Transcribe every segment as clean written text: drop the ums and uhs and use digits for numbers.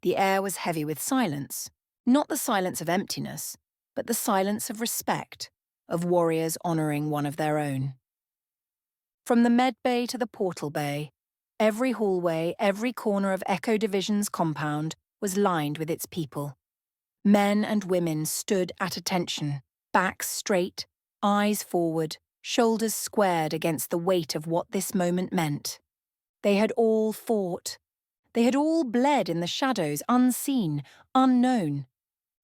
The air was heavy with silence, not the silence of emptiness, but the silence of respect, of warriors honouring one of their own. From the med bay to the portal bay, every hallway, every corner of Echo Division's compound was lined with its people. Men and women stood at attention, backs straight, eyes forward, shoulders squared against the weight of what this moment meant. They had all fought. They had all bled in the shadows, unseen, unknown.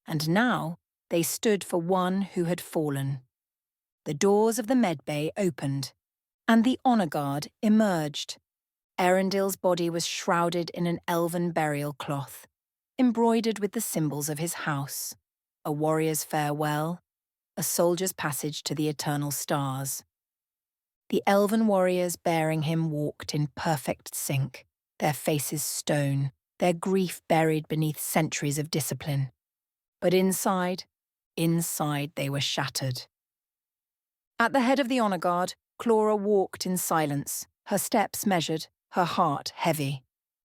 And now they stood for one who had fallen. The doors of the medbay opened, and the honour guard emerged. Aerendil's body was shrouded in an elven burial cloth, embroidered with the symbols of his house, a warrior's farewell, a soldier's passage to the eternal stars. The elven warriors bearing him walked in perfect sync, their faces stone, their grief buried beneath centuries of discipline. But inside they were shattered. At the head of the honour guard, Clora walked in silence, her steps measured, her heart heavy.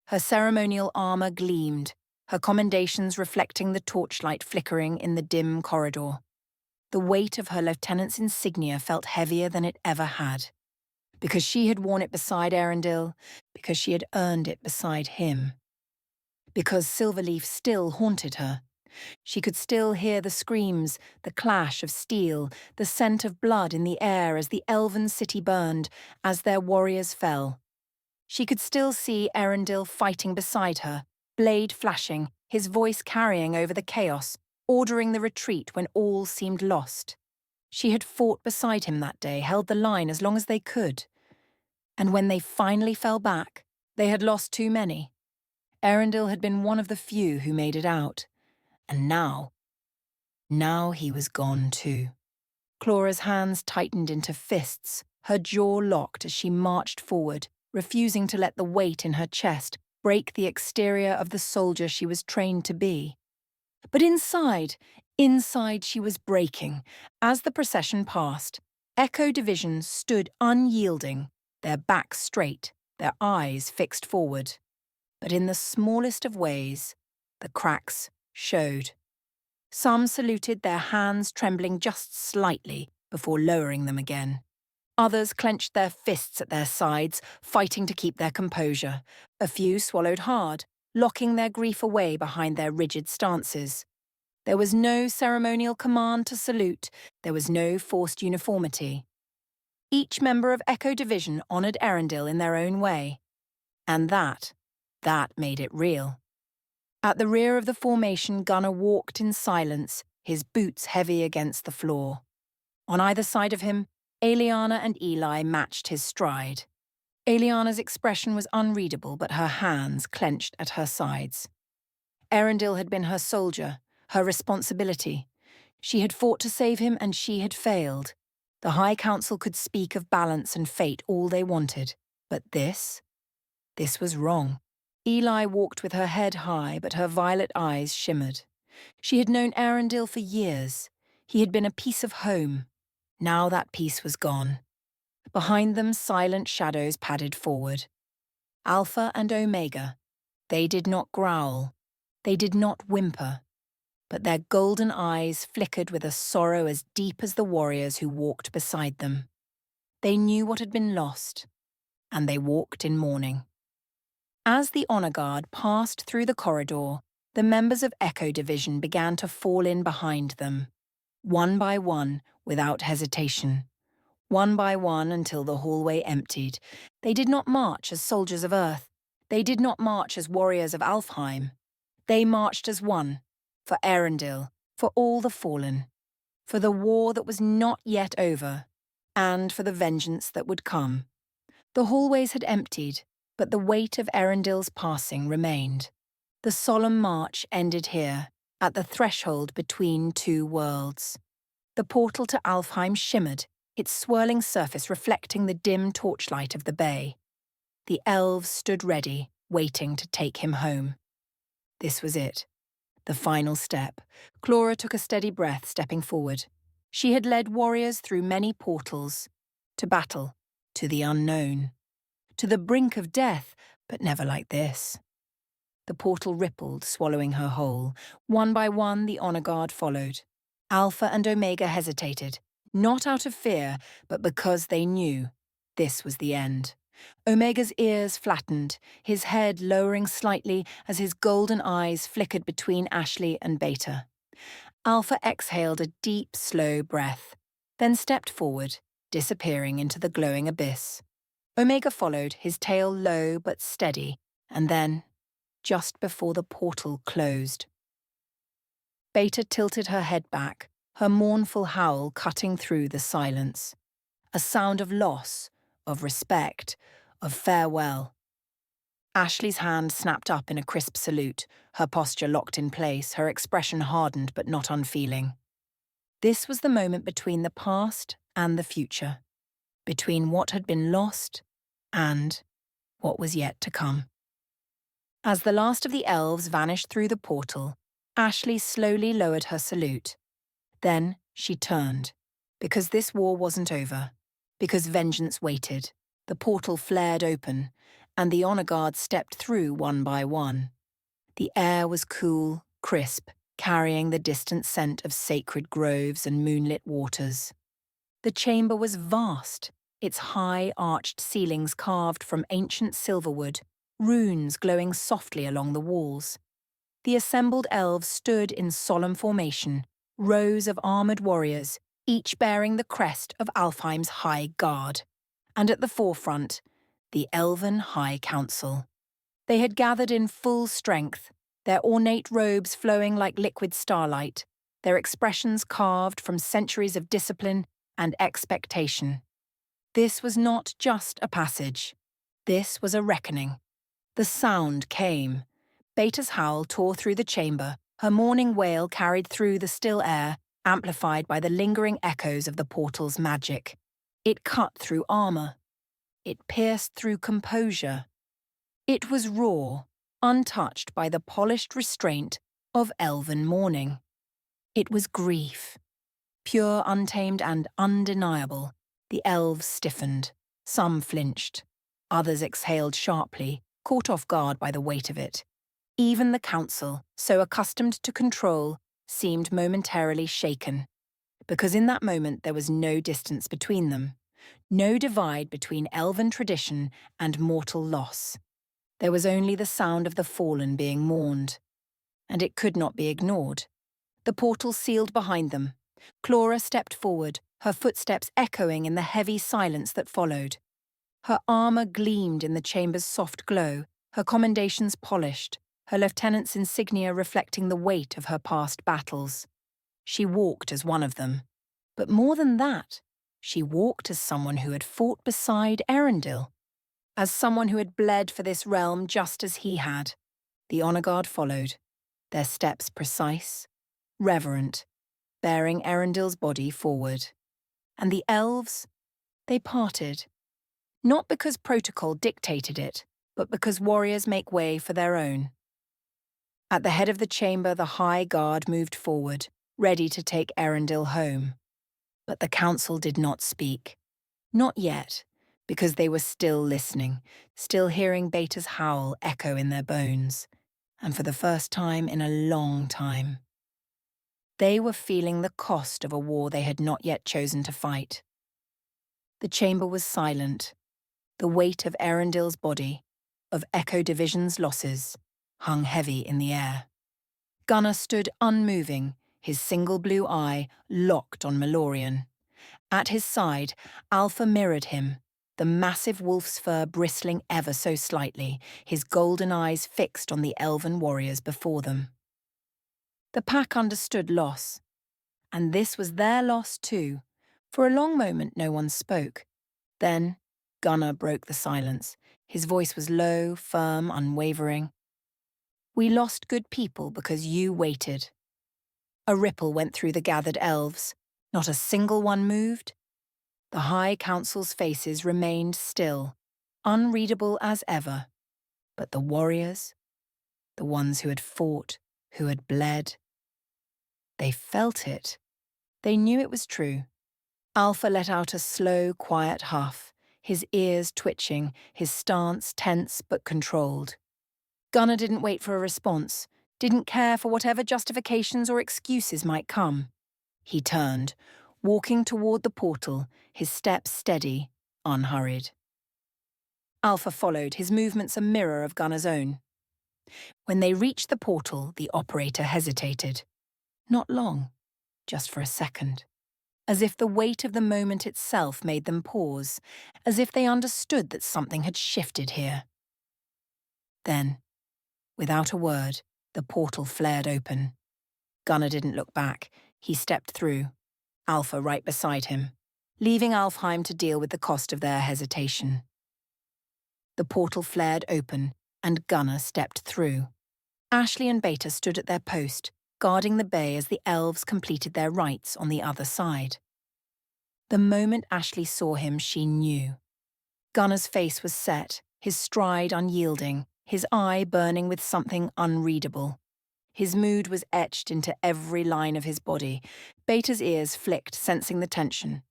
Her ceremonial armour gleamed, her commendations reflecting the torchlight flickering in the dim corridor. The weight of her lieutenant's insignia felt heavier than it ever had. Because she had worn it beside Aerendil, because she had earned it beside him. Because Silverleaf still haunted her. She could still hear the screams, the clash of steel, the scent of blood in the air as the elven city burned, as their warriors fell. She could still see Aerendil fighting beside her, blade flashing, his voice carrying over the chaos, ordering the retreat when all seemed lost. She had fought beside him that day, held the line as long as they could. And when they finally fell back, they had lost too many. Aerendil had been one of the few who made it out. And now he was gone too. Clora's hands tightened into fists, her jaw locked as she marched forward, refusing to let the weight in her chest break the exterior of the soldier she was trained to be. But inside she was breaking. As the procession passed, Echo Division stood unyielding, their backs straight, their eyes fixed forward. But in the smallest of ways, the cracks showed. Some saluted, their hands trembling just slightly before lowering them again. Others clenched their fists at their sides, fighting to keep their composure. A few swallowed hard, locking their grief away behind their rigid stances. There was no ceremonial command to salute, there was no forced uniformity. Each member of Echo Division honoured Aerendil in their own way. And that made it real. At the rear of the formation, Gunnar walked in silence, his boots heavy against the floor. On either side of him, Aeliana and Eli matched his stride. Aeliana's expression was unreadable, but her hands clenched at her sides. Aerendil had been her soldier, her responsibility. She had fought to save him, and she had failed. The High Council could speak of balance and fate all they wanted, but this was wrong. Eli walked with her head high, but her violet eyes shimmered. She had known Aerendil for years. He had been a piece of home. Now that piece was gone. Behind them, silent shadows padded forward. Alpha and Omega. They did not growl. They did not whimper. But their golden eyes flickered with a sorrow as deep as the warriors who walked beside them. They knew what had been lost, and they walked in mourning. As the honour guard passed through the corridor, the members of Echo Division began to fall in behind them, one by one, without hesitation. One by one until the hallway emptied. They did not march as soldiers of Earth. They did not march as warriors of Alfheim. They marched as one, for Aerendil, for all the fallen, for the war that was not yet over, and for the vengeance that would come. The hallways had emptied, but the weight of Aerendil's passing remained. The solemn march ended here, at the threshold between two worlds. The portal to Alfheim shimmered, its swirling surface reflecting the dim torchlight of the bay. The elves stood ready, waiting to take him home. This was it. The final step. Clora took a steady breath, stepping forward. She had led warriors through many portals. To battle, to the unknown. To the brink of death, but never like this. The portal rippled, swallowing her whole. One by one, the honor guard followed. Alpha and Omega hesitated, not out of fear, but because they knew this was the end. Omega's ears flattened, his head lowering slightly as his golden eyes flickered between Ashley and Beta. Alpha exhaled a deep, slow breath, then stepped forward, disappearing into the glowing abyss. Omega followed, his tail low but steady, and then, just before the portal closed, Beta tilted her head back, her mournful howl cutting through the silence. A sound of loss, of respect, of farewell. Ashley's hand snapped up in a crisp salute, her posture locked in place, her expression hardened but not unfeeling. This was the moment between the past and the future, between what had been lost and what was yet to come. As the last of the elves vanished through the portal, Ashley slowly lowered her salute. Then she turned, because this war wasn't over, because vengeance waited. The portal flared open, and the honor guards stepped through one by one. The air was cool, crisp, carrying the distant scent of sacred groves and moonlit waters. The chamber was vast, its high, arched ceilings carved from ancient silverwood, runes glowing softly along the walls. The assembled elves stood in solemn formation, rows of armoured warriors, each bearing the crest of Alfheim's High Guard. And at the forefront, the Elven High Council. They had gathered in full strength, their ornate robes flowing like liquid starlight, their expressions carved from centuries of discipline and expectation. This was not just a passage. This was a reckoning. The sound came. Beta's howl tore through the chamber, her mourning wail carried through the still air, amplified by the lingering echoes of the portal's magic. It cut through armor. It pierced through composure. It was raw, untouched by the polished restraint of elven mourning. It was grief. Pure, untamed, and undeniable. The elves stiffened. Some flinched. Others exhaled sharply, caught off guard by the weight of it. Even the council, so accustomed to control, seemed momentarily shaken. Because in that moment there was no distance between them. No divide between elven tradition and mortal loss. There was only the sound of the fallen being mourned. And it could not be ignored. The portal sealed behind them. Clora stepped forward, her footsteps echoing in the heavy silence that followed. Her armour gleamed in the chamber's soft glow, her commendations polished, her lieutenant's insignia reflecting the weight of her past battles. She walked as one of them. But more than that, she walked as someone who had fought beside Aerendil, as someone who had bled for this realm just as he had. The honor guard followed, their steps precise, reverent, bearing Aerendil's body forward. And the elves, they parted. Not because protocol dictated it, but because warriors make way for their own. At the head of the chamber, the High Guard moved forward, ready to take Aerendil home. But the council did not speak. Not yet, because they were still listening, still hearing Beta's howl echo in their bones. And for the first time in a long time. They were feeling the cost of a war they had not yet chosen to fight. The chamber was silent. The weight of Aerendil's body, of Echo Division's losses, hung heavy in the air. Gunnar stood unmoving, his single blue eye locked on Melorian. At his side, Alpha mirrored him, the massive wolf's fur bristling ever so slightly, his golden eyes fixed on the elven warriors before them. The pack understood loss, and this was their loss too. For a long moment no one spoke. Then Gunnar broke the silence. His voice was low, firm, unwavering. "We lost good people because you waited." A ripple went through the gathered elves. Not a single one moved. The High Council's faces remained still, unreadable as ever. But the warriors, the ones who had fought, who had bled, they felt it. They knew it was true. Alpha let out a slow, quiet huff, his ears twitching, his stance tense but controlled. Gunnar didn't wait for a response, didn't care for whatever justifications or excuses might come. He turned, walking toward the portal, his steps steady, unhurried. Alpha followed, his movements a mirror of Gunnar's own. When they reached the portal, the operator hesitated. Not long, just for a second. As if the weight of the moment itself made them pause, as if they understood that something had shifted here. Then, without a word, the portal flared open. Gunnar didn't look back. He stepped through, Alpha right beside him, leaving Alfheim to deal with the cost of their hesitation. The portal flared open, and Gunnar stepped through. Ashley and Beta stood at their post, guarding the bay as the elves completed their rites on the other side. The moment Ashley saw him, she knew. Gunnar's face was set, his stride unyielding, his eye burning with something unreadable. His mood was etched into every line of his body. Beta's ears flicked, sensing the tension.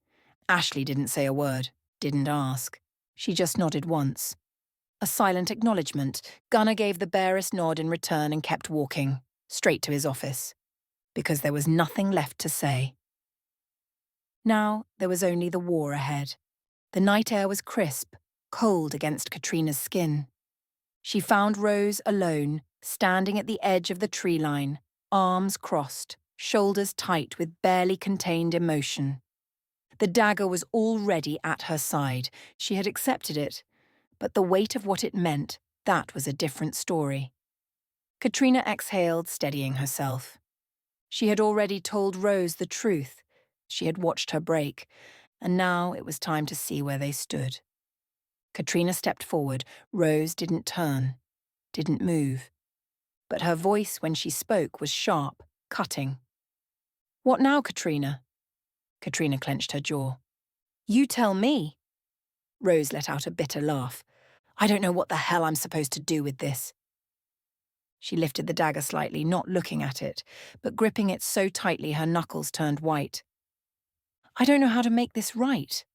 Ashley didn't say a word, didn't ask. She just nodded once. A silent acknowledgement. Gunnar gave the barest nod in return and kept walking, straight to his office. Because there was nothing left to say. Now there was only the war ahead. The night air was crisp, cold against Katrina's skin. She found Rose alone, standing at the edge of the tree line, arms crossed, shoulders tight with barely contained emotion. The dagger was already at her side. She had accepted it, but the weight of what it meant, that was a different story. Katrina exhaled, steadying herself. She had already told Rose the truth. She had watched her break, and now it was time to see where they stood. Katrina stepped forward. Rose didn't turn, didn't move. But her voice, when she spoke, was sharp, cutting. "What now, Katrina?" Katrina clenched her jaw. "You tell me." Rose let out a bitter laugh. "I don't know what the hell I'm supposed to do with this." She lifted the dagger slightly, not looking at it, but gripping it so tightly her knuckles turned white. "I don't know how to make this right."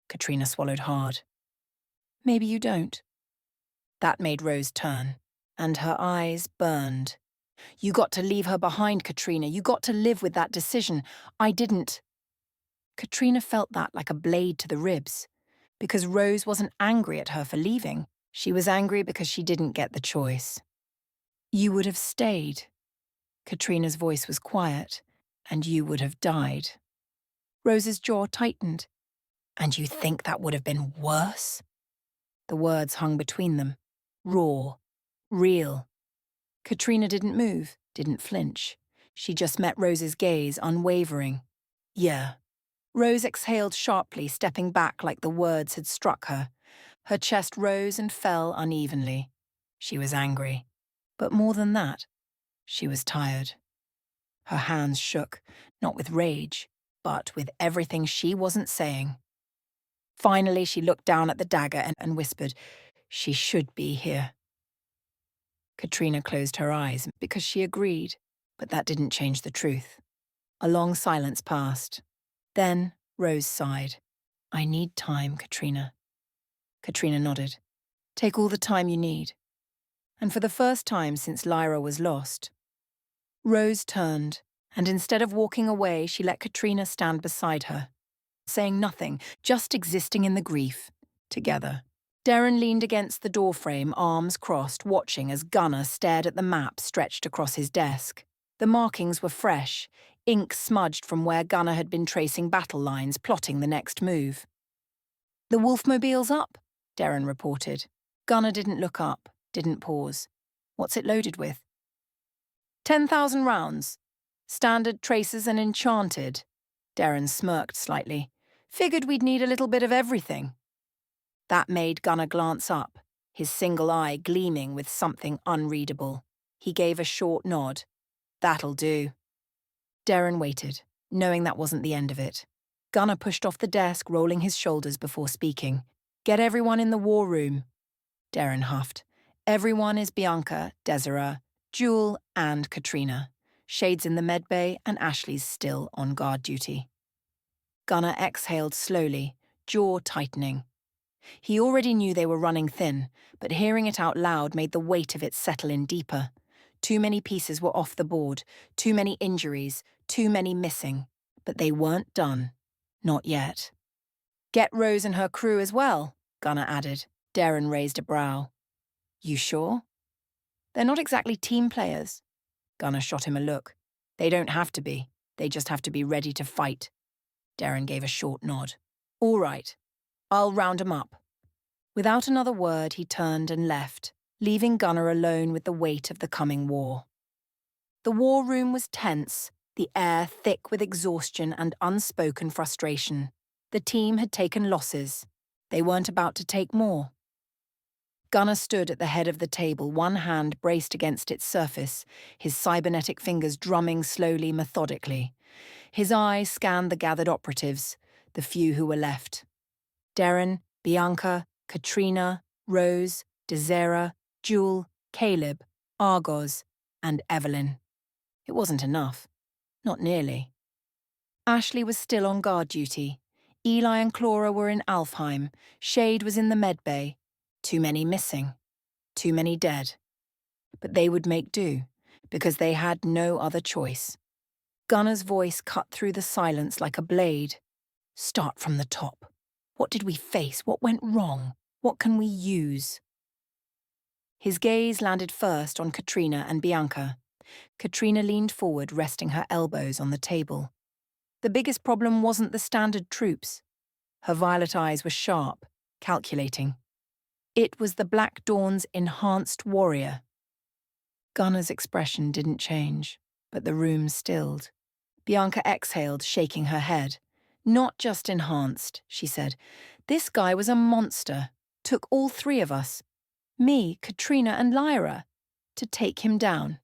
Katrina swallowed hard. "Maybe you don't." That made Rose turn, and her eyes burned. "You got to leave her behind, Katrina. You got to live with that decision. I didn't." Katrina felt that like a blade to the ribs. Because Rose wasn't angry at her for leaving. She was angry because she didn't get the choice. "You would have stayed." Katrina's voice was quiet. "And you would have died." Rose's jaw tightened. "And you think that would have been worse?" The words hung between them. Raw. Real. Katrina didn't move, didn't flinch. She just met Rose's gaze, unwavering. "Yeah." Rose exhaled sharply, stepping back like the words had struck her. Her chest rose and fell unevenly. She was angry. But more than that, she was tired. Her hands shook, not with rage, but with everything she wasn't saying. Finally, she looked down at the dagger and whispered, "She should be here." Katrina closed her eyes because she agreed, but that didn't change the truth. A long silence passed. Then Rose sighed. "I need time, Katrina." Katrina nodded. "Take all the time you need." And for the first time since Lyra was lost, Rose turned, and instead of walking away, she let Katrina stand beside her, saying nothing, just existing in the grief, together. Darren leaned against the doorframe, arms crossed, watching as Gunnar stared at the map stretched across his desk. The markings were fresh, ink smudged from where Gunnar had been tracing battle lines, plotting the next move. "The Wolfmobile's up," Darren reported. Gunnar didn't look up, didn't pause. "What's it loaded with?" 10,000 rounds. Standard, traces, and enchanted." Darren smirked slightly. "Figured we'd need a little bit of everything." That made Gunnar glance up, his single eye gleaming with something unreadable. He gave a short nod. "That'll do." Darren waited, knowing that wasn't the end of it. Gunnar pushed off the desk, rolling his shoulders before speaking. "Get everyone in the war room." Darren huffed. "Everyone is Bianca, Desiree, Jewel, and Katrina. Shade's in the medbay, and Ashley's still on guard duty." Gunnar exhaled slowly, jaw tightening. He already knew they were running thin, but hearing it out loud made the weight of it settle in deeper. Too many pieces were off the board, too many injuries, too many missing. But they weren't done. Not yet. Get Rose and her crew as well, Gunnar added. Darren raised a brow. You sure? They're not exactly team players. Gunnar shot him a look. They don't have to be. They just have to be ready to fight. Darren gave a short nod. All right. I'll round 'em up. Without another word, he turned and left, leaving Gunnar alone with the weight of the coming war. The war room was tense, the air thick with exhaustion and unspoken frustration. The team had taken losses. They weren't about to take more. Gunnar stood at the head of the table, one hand braced against its surface, his cybernetic fingers drumming slowly, methodically. His eyes scanned the gathered operatives, the few who were left. Darren, Bianca, Katrina, Rose, Desera, Jewel, Caleb, Argos, and Evelyn. It wasn't enough. Not nearly. Ashley was still on guard duty. Eli and Clora were in Alfheim. Shade was in the med bay. Too many missing. Too many dead. But they would make do, because they had no other choice. Gunnar's voice cut through the silence like a blade. Start from the top. What did we face? What went wrong? What can we use? His gaze landed first on Katrina and Bianca. Katrina leaned forward, resting her elbows on the table. The biggest problem wasn't the standard troops. Her violet eyes were sharp, calculating. It was the Black Dawn's enhanced warrior. Gunnar's expression didn't change, but the room stilled. Bianca exhaled, shaking her head. Not just enhanced, she said. This guy was a monster. Took all three of us, me, Katrina, and Lyra, to take him down.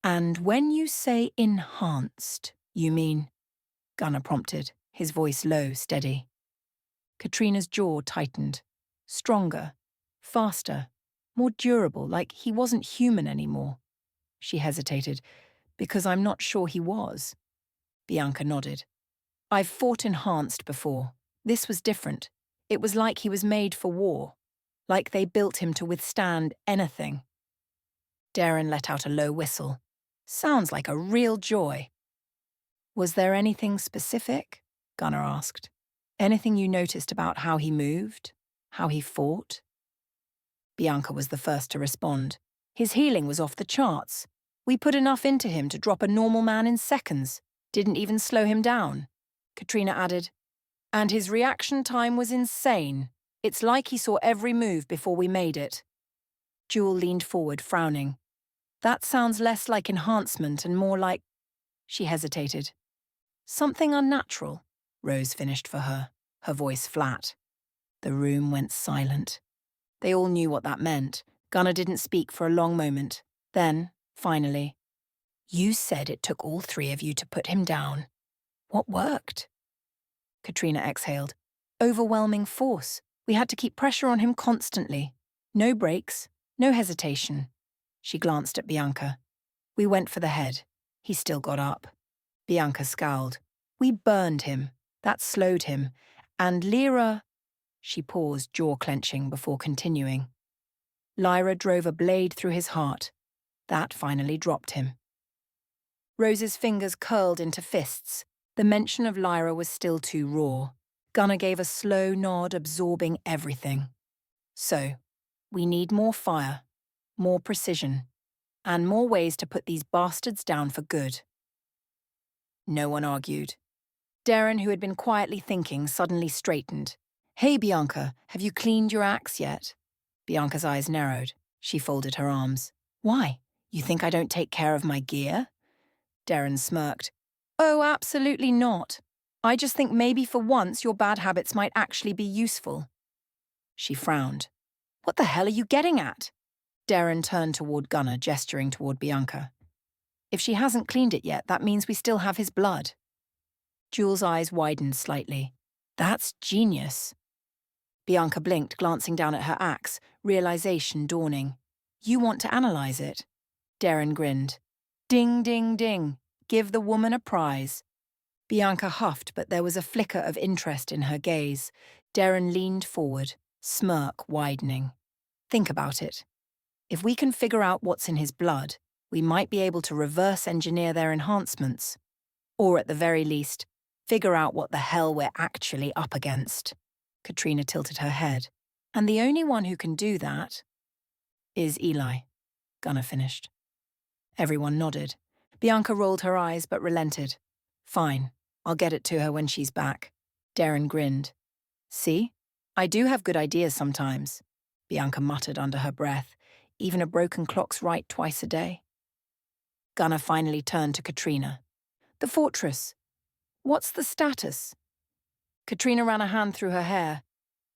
And when you say enhanced, you mean? Gunnar prompted, his voice low, steady. Katrina's jaw tightened. Stronger, faster, more durable, like he wasn't human anymore. She hesitated. Because I'm not sure he was. Bianca nodded. I've fought enhanced before. This was different. It was like he was made for war. Like they built him to withstand anything. Darren let out a low whistle. Sounds like a real joy. Was there anything specific? Gunnar asked. Anything you noticed about how he moved? How he fought? Bianca was the first to respond. His healing was off the charts. We put enough into him to drop a normal man in seconds. Didn't even slow him down. Katrina added. And his reaction time was insane. It's like he saw every move before we made it. Jewel leaned forward, frowning. That sounds less like enhancement and more like... She hesitated. Something unnatural, Rose finished for her, her voice flat. The room went silent. They all knew what that meant. Gunnar didn't speak for a long moment. Then, finally, you said it took all three of you to put him down. What worked? Katrina exhaled. Overwhelming force. We had to keep pressure on him constantly. No breaks, no hesitation. She glanced at Bianca. We went for the head. He still got up. Bianca scowled. We burned him. That slowed him. And Lyra... She paused, jaw clenching, before continuing. Lyra drove a blade through his heart. That finally dropped him. Rose's fingers curled into fists. The mention of Lyra was still too raw. Gunnar gave a slow nod, absorbing everything. So, we need more fire, more precision, and more ways to put these bastards down for good. No one argued. Darren, who had been quietly thinking, suddenly straightened. Hey, Bianca, have you cleaned your axe yet? Bianca's eyes narrowed. She folded her arms. Why? You think I don't take care of my gear? Darren smirked. Oh, absolutely not. I just think maybe for once your bad habits might actually be useful. She frowned. What the hell are you getting at? Darren turned toward Gunnar, gesturing toward Bianca. If she hasn't cleaned it yet, that means we still have his blood. Jewel's eyes widened slightly. That's genius. Bianca blinked, glancing down at her axe, realization dawning. You want to analyze it? Darren grinned. Ding, ding, ding. Give the woman a prize. Bianca huffed, but there was a flicker of interest in her gaze. Darren leaned forward, smirk widening. Think about it. If we can figure out what's in his blood, we might be able to reverse engineer their enhancements. Or at the very least, figure out what the hell we're actually up against. Katrina tilted her head. And the only one who can do that is Eli, Gunnar finished. Everyone nodded. Bianca rolled her eyes but relented. Fine, I'll get it to her when she's back. Darren grinned. See? I do have good ideas sometimes, Bianca muttered under her breath. Even a broken clock's right twice a day. Gunnar finally turned to Katrina. The fortress. What's the status? Katrina ran a hand through her hair.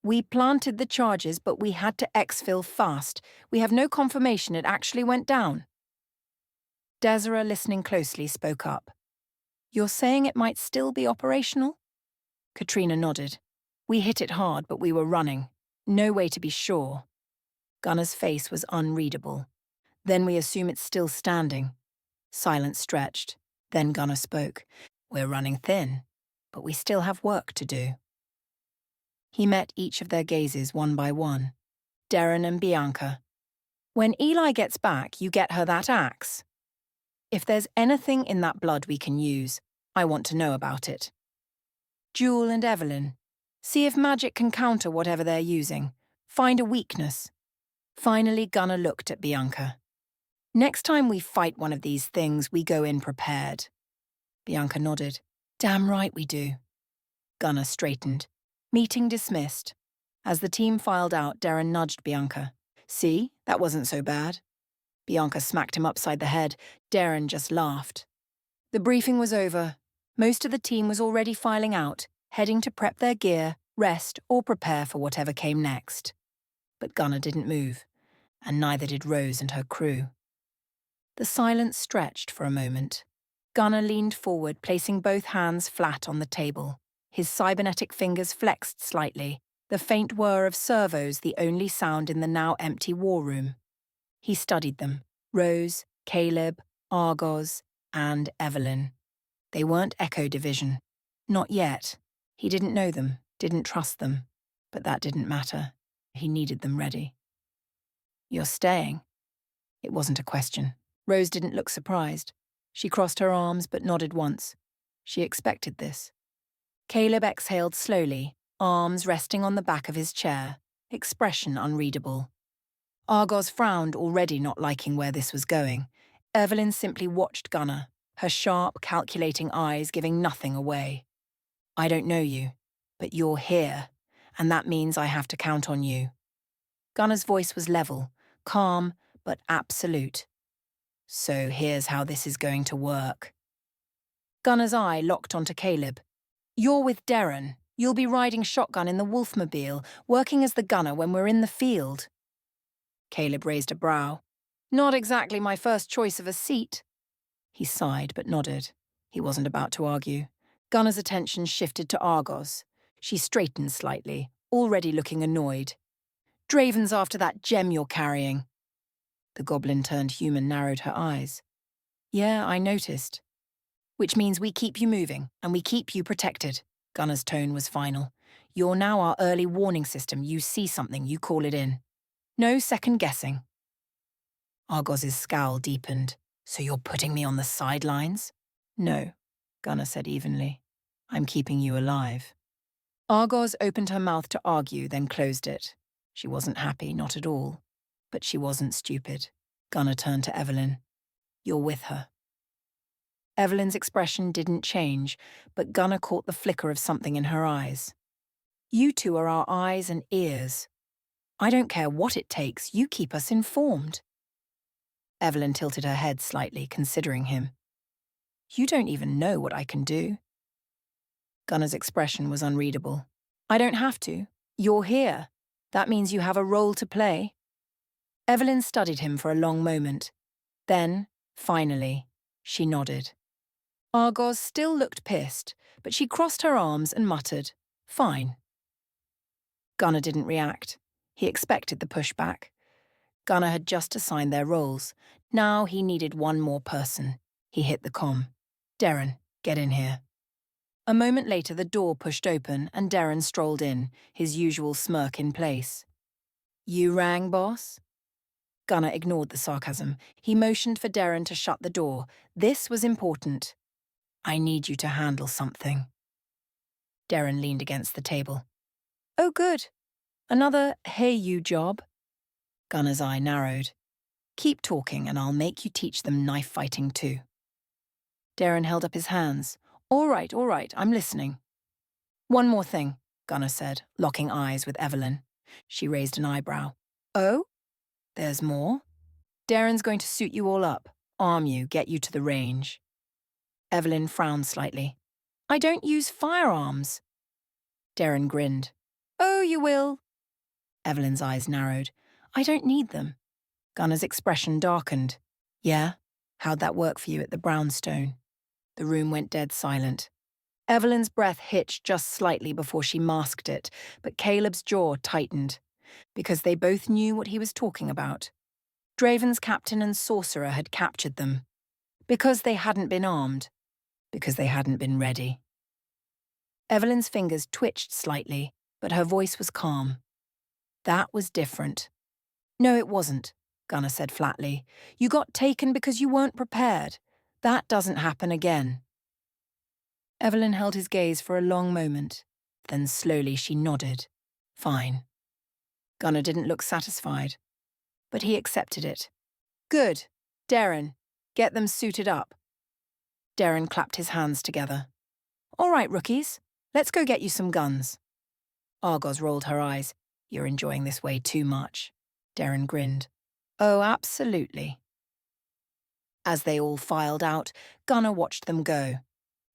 We planted the charges, but we had to exfil fast. We have no confirmation it actually went down. Desiree, listening closely, spoke up. You're saying it might still be operational? Katrina nodded. We hit it hard, but we were running. No way to be sure. Gunnar's face was unreadable. Then we assume it's still standing. Silence stretched. Then Gunnar spoke. We're running thin, but we still have work to do. He met each of their gazes one by one. Darren and Bianca. When Eli gets back, you get her that axe. If there's anything in that blood we can use, I want to know about it. Jewel and Evelyn. See if magic can counter whatever they're using. Find a weakness. Finally, Gunnar looked at Bianca. Next time we fight one of these things, we go in prepared. Bianca nodded. Damn right we do. Gunnar straightened. Meeting dismissed. As the team filed out, Darren nudged Bianca. See, that wasn't so bad. Bianca smacked him upside the head. Darren just laughed. The briefing was over. Most of the team was already filing out, heading to prep their gear, rest, or prepare for whatever came next. But Gunnar didn't move, and neither did Rose and her crew. The silence stretched for a moment. Gunnar leaned forward, placing both hands flat on the table. His cybernetic fingers flexed slightly, the faint whir of servos the only sound in the now empty war room. He studied them. Rose, Caleb, Argos, and Evelyn. They weren't Echo Division. Not yet. He didn't know them, didn't trust them. But that didn't matter. He needed them ready. You're staying? It wasn't a question. Rose didn't look surprised. She crossed her arms but nodded once. She expected this. Caleb exhaled slowly, arms resting on the back of his chair, expression unreadable. Argos frowned, already not liking where this was going. Evelyn simply watched Gunnar, her sharp, calculating eyes giving nothing away. I don't know you, but you're here, and that means I have to count on you. Gunnar's voice was level, calm, but absolute. So here's how this is going to work. Gunnar's eye locked onto Caleb. You're with Darren. You'll be riding shotgun in the Wolfmobile, working as the gunner when we're in the field. Caleb raised a brow. Not exactly my first choice of a seat. He sighed but nodded. He wasn't about to argue. Gunnar's attention shifted to Argos. She straightened slightly, already looking annoyed. Draven's after that gem you're carrying. The goblin-turned-human narrowed her eyes. Yeah, I noticed. Which means we keep you moving, and we keep you protected. Gunnar's tone was final. You're now our early warning system. You see something, you call it in. No second guessing. Argos's scowl deepened. So you're putting me on the sidelines? No, Gunnar said evenly. I'm keeping you alive. Argos opened her mouth to argue, then closed it. She wasn't happy, not at all. But she wasn't stupid. Gunnar turned to Evelyn. You're with her. Evelyn's expression didn't change, but Gunnar caught the flicker of something in her eyes. You two are our eyes and ears. I don't care what it takes, you keep us informed. Evelyn tilted her head slightly, considering him. You don't even know what I can do. Gunnar's expression was unreadable. I don't have to. You're here. That means you have a role to play. Evelyn studied him for a long moment. Then, finally, she nodded. Argos still looked pissed, but she crossed her arms and muttered, Fine. Gunnar didn't react. He expected the pushback. Gunnar had just assigned their roles. Now he needed one more person. He hit the comm. Darren, get in here. A moment later, the door pushed open and Darren strolled in, his usual smirk in place. "You rang, boss?" Gunnar ignored the sarcasm. He motioned for Darren to shut the door. This was important. "I need you to handle something." Darren leaned against the table. "Oh, good. Another hey you job?" Gunnar's eye narrowed. "Keep talking and I'll make you teach them knife fighting too." Darren held up his hands. All right, I'm listening." "One more thing," Gunnar said, locking eyes with Evelyn. She raised an eyebrow. "Oh? There's more?" "Darren's going to suit you all up, arm you, get you to the range." Evelyn frowned slightly. "I don't use firearms." Darren grinned. "Oh, you will." Evelyn's eyes narrowed. "I don't need them." Gunnar's expression darkened. "Yeah? How'd that work for you at the brownstone?" The room went dead silent. Evelyn's breath hitched just slightly before she masked it, but Caleb's jaw tightened, because they both knew what he was talking about. Draven's captain and sorcerer had captured them. Because they hadn't been armed. Because they hadn't been ready. Evelyn's fingers twitched slightly, but her voice was calm. "That was different." "No, it wasn't," Gunnar said flatly. "You got taken because you weren't prepared. That doesn't happen again." Evelyn held his gaze for a long moment. Then slowly she nodded. "Fine." Gunnar didn't look satisfied, but he accepted it. "Good. Darren, get them suited up." Darren clapped his hands together. "All right, rookies, let's go get you some guns." Argos rolled her eyes. "You're enjoying this way too much." Darren grinned. "Oh, absolutely." As they all filed out, Gunnar watched them go.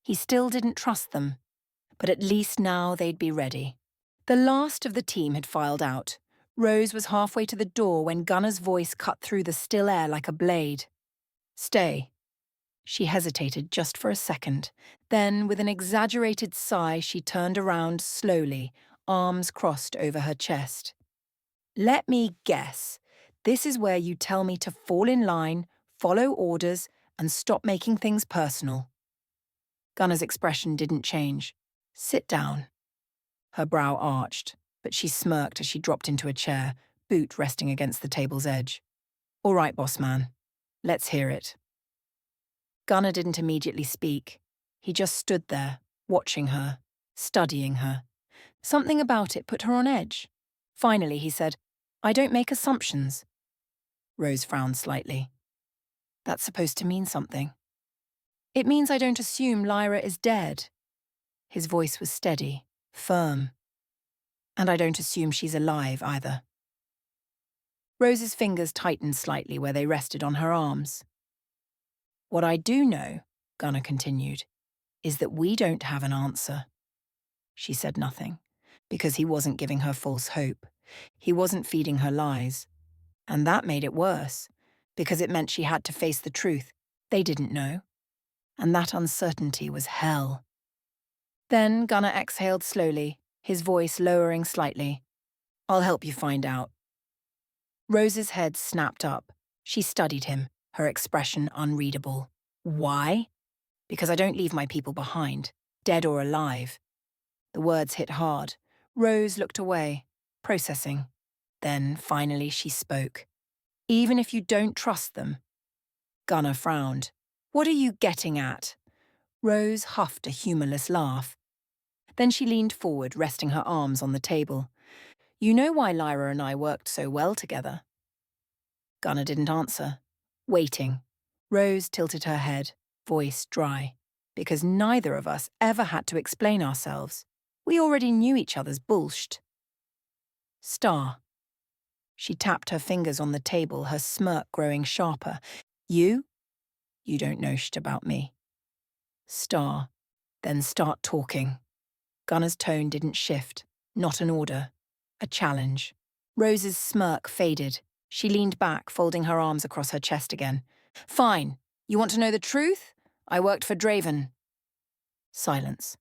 He still didn't trust them, but at least now they'd be ready. The last of the team had filed out. Rose was halfway to the door when Gunnar's voice cut through the still air like a blade. "Stay." She hesitated just for a second. Then, with an exaggerated sigh, she turned around slowly, arms crossed over her chest. "Let me guess. This is where you tell me to fall in line, follow orders, and stop making things personal." Gunnar's expression didn't change. "Sit down." Her brow arched, but she smirked as she dropped into a chair, boot resting against the table's edge. "All right, boss man. Let's hear it." Gunnar didn't immediately speak. He just stood there, watching her, studying her. Something about it put her on edge. Finally, he said, "I don't make assumptions." Rose frowned slightly. "That's supposed to mean something." "It means I don't assume Lyra is dead." His voice was steady, firm. "And I don't assume she's alive either." Rose's fingers tightened slightly where they rested on her arms. "What I do know," Gunnar continued, "is that we don't have an answer." She said nothing, because he wasn't giving her false hope. He wasn't feeding her lies. And that made it worse, because it meant she had to face the truth. They didn't know. And that uncertainty was hell. Then Gunnar exhaled slowly, his voice lowering slightly. "I'll help you find out." Rose's head snapped up. She studied him, her expression unreadable. "Why?" "Because I don't leave my people behind, dead or alive." The words hit hard. Rose looked away, processing. Then, finally, she spoke. "Even if you don't trust them." Gunnar frowned. "What are you getting at?" Rose huffed a humourless laugh. Then she leaned forward, resting her arms on the table. "You know why Lyra and I worked so well together?" Gunnar didn't answer. Waiting. Rose tilted her head, voice dry. "Because neither of us ever had to explain ourselves. We already knew each other's bullshit." "Star." She tapped her fingers on the table, her smirk growing sharper. "You? You don't know shit about me." "Star. Then start talking." Gunnar's tone didn't shift. Not an order. A challenge. Rose's smirk faded. She leaned back, folding her arms across her chest again. "Fine. You want to know the truth? I worked for Draven." Silence.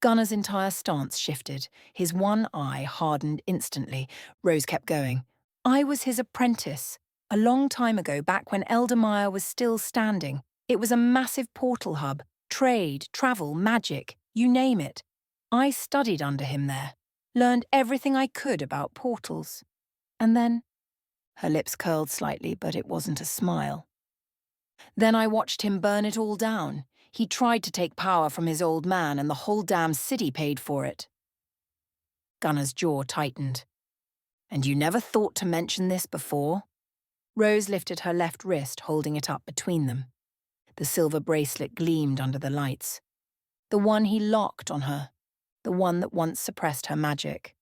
Gunnar's entire stance shifted. His one eye hardened instantly. Rose kept going. "I was his apprentice. A long time ago, back when Eldemire was still standing. It was a massive portal hub. Trade, travel, magic. You name it. I studied under him there, learned everything I could about portals. And then, her lips curled slightly, but it wasn't a smile. Then I watched him burn it all down. He tried to take power from his old man, and the whole damn city paid for it. Gunner's jaw tightened. And you never thought to mention this before? Rose lifted her left wrist, holding it up between them. The silver bracelet gleamed under the lights. The one he locked on her. The one that once suppressed her magic.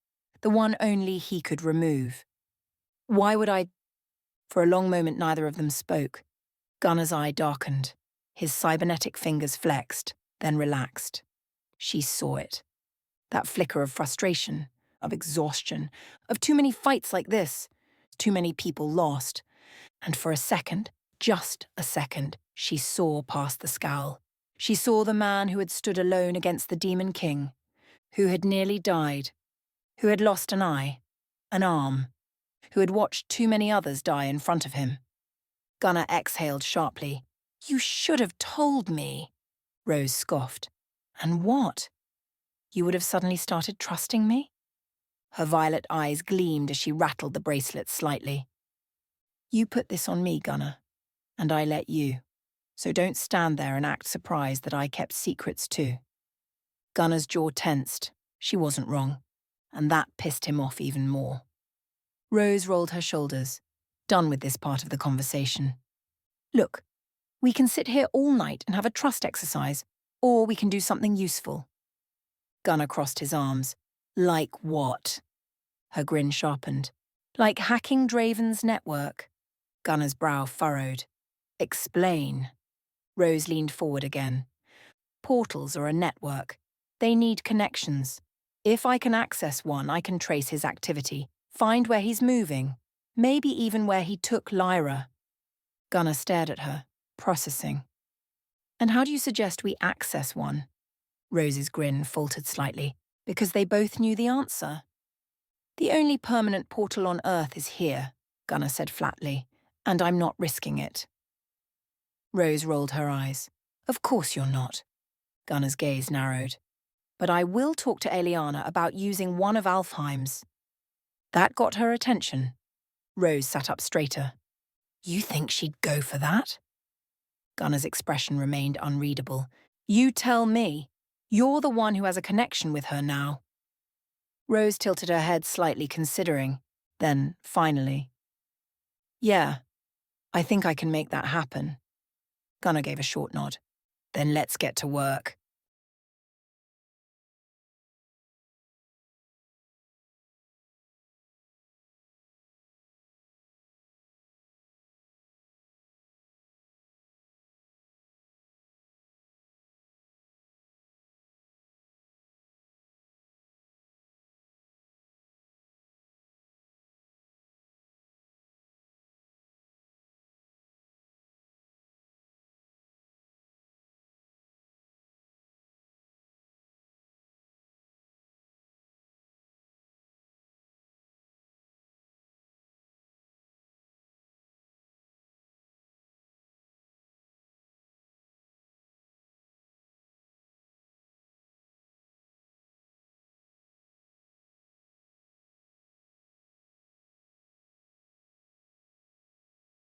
The one only he could remove. Why would I? For a long moment neither of them spoke. Gunner's eye darkened. His cybernetic fingers flexed, then relaxed. She saw it. That flicker of frustration, of exhaustion, of too many fights like this, too many people lost. And for a second, just a second, she saw past the scowl. She saw the man who had stood alone against the Demon King, who had nearly died, who had lost an eye, an arm, who had watched too many others die in front of him. Gunner exhaled sharply. You should have told me, Rose scoffed. And what? You would have suddenly started trusting me? Her violet eyes gleamed as she rattled the bracelet slightly. You put this on me, Gunner, and I let you. So don't stand there and act surprised that I kept secrets too. Gunner's jaw tensed. She wasn't wrong, and that pissed him off even more. Rose rolled her shoulders, done with this part of the conversation. Look, we can sit here all night and have a trust exercise, or we can do something useful. Gunner crossed his arms. Like what? Her grin sharpened. Like hacking Draven's network. Gunner's brow furrowed. Explain. Rose leaned forward again. Portals are a network. They need connections. If I can access one, I can trace his activity, find where he's moving, maybe even where he took Lyra. Gunner stared at her, processing. And how do you suggest we access one? Rose's grin faltered slightly, because they both knew the answer. The only permanent portal on Earth is here, Gunner said flatly, and I'm not risking it. Rose rolled her eyes. Of course you're not. Gunner's gaze narrowed. But I will talk to Eliana about using one of Alfheim's. That got her attention. Rose sat up straighter. You think she'd go for that? Gunner's expression remained unreadable. You tell me. You're the one who has a connection with her now. Rose tilted her head slightly, considering. Then, finally. Yeah, I think I can make that happen. Gunner gave a short nod. Then let's get to work.